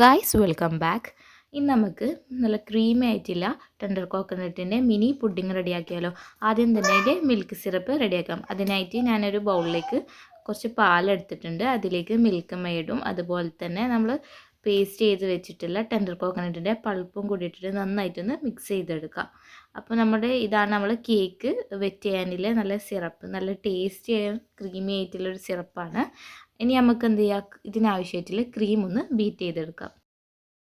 Guys welcome back. ഇന്ന് നമുക്ക് നല്ല ക്രീമി ആയിട്ടില്ല ടെൻഡർ കോക്കനട്ടിൻ്റെ മിനി പുഡിങ് റെഡിയാക്കിയാലോ. ആദ്യം തന്നെ അതിൻ്റെ മിൽക്ക് സിറപ്പ് റെഡിയാക്കാം. അതിനായിട്ട് ഞാനൊരു ബൗളിലേക്ക് കുറച്ച് പാലെടുത്തിട്ടുണ്ട്. അതിലേക്ക് മിൽക്ക് മെയ്ഡും അതുപോലെ തന്നെ നമ്മൾ പേസ്റ്റ് ചെയ്ത് വെച്ചിട്ടുള്ള ടെൻഡർ കോക്കനട്ടിൻ്റെ പൾപ്പും കൂടി ഇട്ടിട്ട് നന്നായിട്ടൊന്ന് മിക്സ് ചെയ്തെടുക്കാം. അപ്പോൾ ഇതാണ് നമ്മൾ കേക്ക് വെറ്റ് ചെയ്യാനില്ല നല്ല സിറപ്പ്, നല്ല ടേസ്റ്റി ആയ ക്രീമി ആയിട്ടുള്ളൊരു സിറപ്പാണ്. ഇനി നമുക്ക് എന്ത് ചെയ്യാം, ഇതിനാവശ്യമായിട്ടുള്ള ക്രീം ഒന്ന് ബീറ്റ് ചെയ്തെടുക്കാം.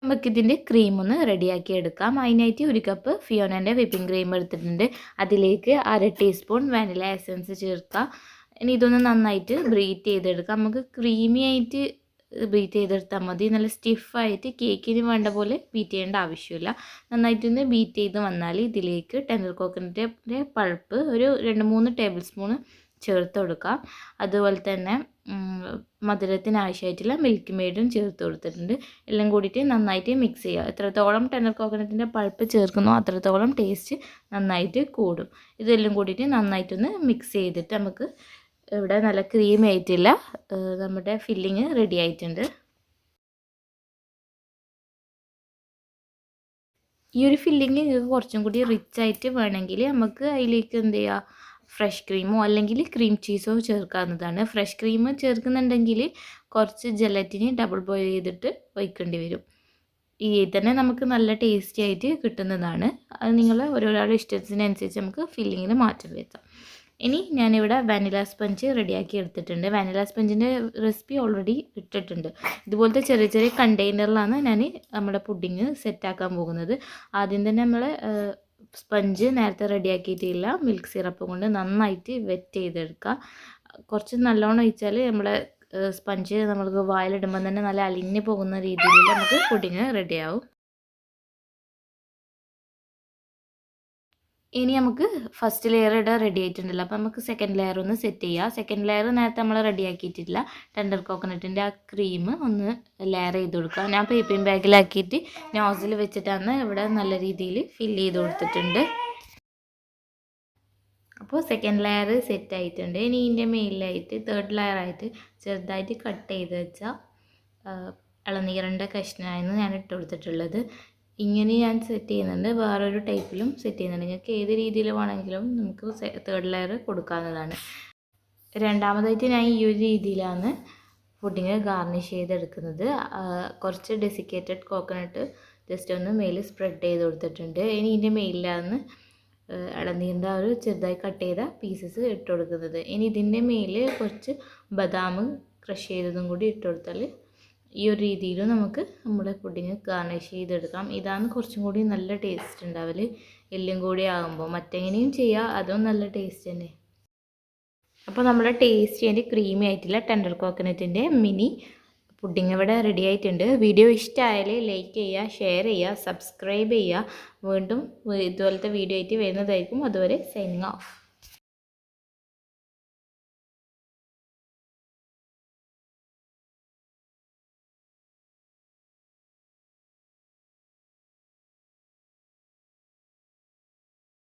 നമുക്കിതിൻ്റെ ക്രീം ഒന്ന് റെഡിയാക്കി എടുക്കാം. അതിനായിട്ട് ഒരു കപ്പ് ഫിയോനൻ്റെ വിപ്പിംഗ് ക്രീം എടുത്തിട്ടുണ്ട്. അതിലേക്ക് 1/2 ടീസ്പൂൺ വാനില എസൻസ് ചേർക്കാം. ഇനി ഇതൊന്ന് നന്നായിട്ട് ബീറ്റ് ചെയ്തെടുക്കാം. നമുക്ക് ക്രീമി ആയിട്ട് ബീറ്റ് ചെയ്തെടുത്താൽ മതി. നല്ല സ്റ്റിഫായിട്ട് കേക്കിന് വേണ്ട പോലെ ബീറ്റ് ചെയ്യേണ്ട ആവശ്യമില്ല. നന്നായിട്ടൊന്ന് ബീറ്റ് ചെയ്ത് വന്നാൽ ഇതിലേക്ക് ടെൻഡർ കോക്കനട്ടിൻ്റെ പൾപ്പ് ഒരു 2-3 ടേബിൾ സ്പൂൺ ചേർത്ത് കൊടുക്കാം. അതുപോലെ തന്നെ മധുരത്തിന് ആവശ്യമായിട്ടുള്ള മിൽക്ക് മെയ്ഡും ചേർത്ത് കൊടുത്തിട്ടുണ്ട്. എല്ലാം കൂടിയിട്ട് നന്നായിട്ട് മിക്സ് ചെയ്യുക. എത്രത്തോളം ടെൻഡർ കോക്കനട്ടിൻ്റെ പൾപ്പ് ചേർക്കുന്നോ അത്രത്തോളം ടേസ്റ്റ് നന്നായിട്ട് കൂടും. ഇതെല്ലാം കൂടിയിട്ട് നന്നായിട്ടൊന്ന് മിക്സ് ചെയ്തിട്ട് നമുക്ക് ഇവിടെ നല്ല ക്രീമി ആയിട്ടില്ല നമ്മുടെ ഫില്ലിങ് റെഡി ആയിട്ടുണ്ട്. ഈ ഒരു ഫില്ലിങ് കുറച്ചും കൂടി റിച്ച് ആയിട്ട് വേണമെങ്കിൽ നമുക്ക് അതിലേക്ക് എന്ത് ചെയ്യുക, ഫ്രഷ് ക്രീമോ അല്ലെങ്കിൽ ക്രീം ചീസോ ചേർക്കാവുന്നതാണ്. ഫ്രഷ് ക്രീം ചേർക്കുന്നുണ്ടെങ്കിൽ കുറച്ച് ജെലറ്റിന് ഡബിൾ ബോയിൽ ചെയ്തിട്ട് ഒഴിക്കേണ്ടി വരും. ഈ തന്നെ നമുക്ക് നല്ല ടേസ്റ്റി ആയിട്ട് കിട്ടുന്നതാണ്. അത് നിങ്ങൾ ഓരോരാളുടെ ഇഷ്ടത്തിനനുസരിച്ച് നമുക്ക് ഫില്ലിങ്ങിന് മാറ്റം വരുത്താം. ഇനി ഞാനിവിടെ വാനില സ്പഞ്ച് റെഡിയാക്കി എടുത്തിട്ടുണ്ട്. വാനില സ്പഞ്ചിൻ്റെ റെസിപ്പി ഓൾറെഡി ഇട്ടിട്ടുണ്ട്. ഇതുപോലത്തെ ചെറിയ ചെറിയ കണ്ടെയ്നറിലാണ് ഞാൻ നമ്മുടെ പുഡിങ് സെറ്റാക്കാൻ പോകുന്നത്. ആദ്യം തന്നെ നമ്മൾ സ്പഞ്ച് നേരത്തെ റെഡിയാക്കിയിട്ടില്ല മിൽക്ക് സിറപ്പ് കൊണ്ട് നന്നായിട്ട് വെറ്റ് ചെയ്തെടുക്കുക. കുറച്ച് നല്ലോണം ഒഴിച്ചാൽ നമ്മുടെ സ്പഞ്ച് നമ്മൾക്ക് വായിലിടുമ്പോൾ തന്നെ നല്ല അലിഞ്ഞ് പോകുന്ന രീതിയിൽ നമുക്ക് പുഡിങ് റെഡിയാവും. ഇനി നമുക്ക് ഫസ്റ്റ് ലെയർ റെഡി ആയിട്ടുണ്ടല്ലോ, അപ്പോൾ നമുക്ക് സെക്കൻഡ് ലെയർ ഒന്ന് സെറ്റ് ചെയ്യാം. സെക്കൻഡ് ലെയർ നേരത്തെ നമ്മൾ റെഡി ആക്കിയിട്ടില്ല ടെൻഡർ കോക്കനട്ടിൻ്റെ ആ ക്രീം ഒന്ന് ലെയർ ചെയ്ത് കൊടുക്കുക. ഞാൻ പേപ്പിംഗ് ബാഗിലാക്കിയിട്ട് നോസിൽ വെച്ചിട്ടാണ് ഇവിടെ നല്ല രീതിയിൽ ഫില്ല് ചെയ്ത് കൊടുത്തിട്ടുണ്ട്. അപ്പോൾ സെക്കൻഡ് ലെയർ സെറ്റ് ആയിട്ടുണ്ട്. ഇനി ഇതിൻ്റെ മേലിലായിട്ട് തേർഡ് ലെയർ ആയിട്ട് ചെറുതായിട്ട് കട്ട് ചെയ്ത് വെച്ചാൽ ഇളനീരിൻ്റെ കഷ്ണമായിരുന്നു ഞാൻ ഇട്ട് കൊടുത്തിട്ടുള്ളത്. ഇങ്ങനെ ഞാൻ സെറ്റ് ചെയ്യുന്നുണ്ട്. വേറൊരു ടൈപ്പിലും സെറ്റ് ചെയ്യുന്നുണ്ട്. നിങ്ങൾക്ക് ഏത് രീതിയിൽ വേണമെങ്കിലും നമുക്ക് തേർഡ് ലെയർ കൊടുക്കാവുന്നതാണ്. രണ്ടാമതായിട്ട് ഞാൻ ഈ ഒരു രീതിയിലാണ് പുഡിങ് ഗാർണിഷ് ചെയ്തെടുക്കുന്നത്. കുറച്ച് ഡെസിക്കേറ്റഡ് കോക്കനട്ട് ജസ്റ്റ് ഒന്ന് മേലിൽ സ്പ്രെഡ് ചെയ്ത് കൊടുത്തിട്ടുണ്ട്. ഇനി ഇതിൻ്റെ മേലിലാണ് ഇളനീരിൻ്റെ ഒരു ചെറുതായി കട്ട് ചെയ്ത പീസസ് ഇട്ട് കൊടുക്കുന്നത്. ഇനി ഇതിൻ്റെ മേലിൽ കുറച്ച് ബദാം ക്രഷ് ചെയ്തതും കൂടി ഇട്ട് കൊടുത്താൽ ഈ ഒരു രീതിയിൽ നമുക്ക് നമ്മുടെ പുഡിങ് ഗാർണിഷ് ചെയ്തെടുക്കാം. ഇതാണ് കുറച്ചും കൂടി നല്ല ടേസ്റ്റ് ഉണ്ടാവൽ എല്ലാം കൂടി ആകുമ്പോൾ. മറ്റെങ്ങനെയും ചെയ്യാം, അതും നല്ല ടേസ്റ്റ് തന്നെ. അപ്പോൾ നമ്മുടെ ടേസ്റ്റി ആൻഡ് ക്രീമി ആയിട്ടുള്ള ടെൻഡർ കോക്കനട്ടിൻ്റെ മിനി പുഡിങ് ഇവിടെ റെഡി ആയിട്ടുണ്ട്. വീഡിയോ ഇഷ്ടമായാൽ ലൈക്ക് ചെയ്യുക, ഷെയർ ചെയ്യുക, സബ്സ്ക്രൈബ് ചെയ്യുക. വീണ്ടും ഇതുപോലത്തെ വീഡിയോ ആയിട്ട് വരുന്നതായിരിക്കും. അതുവരെ സൈനിങ് ഓഫ്.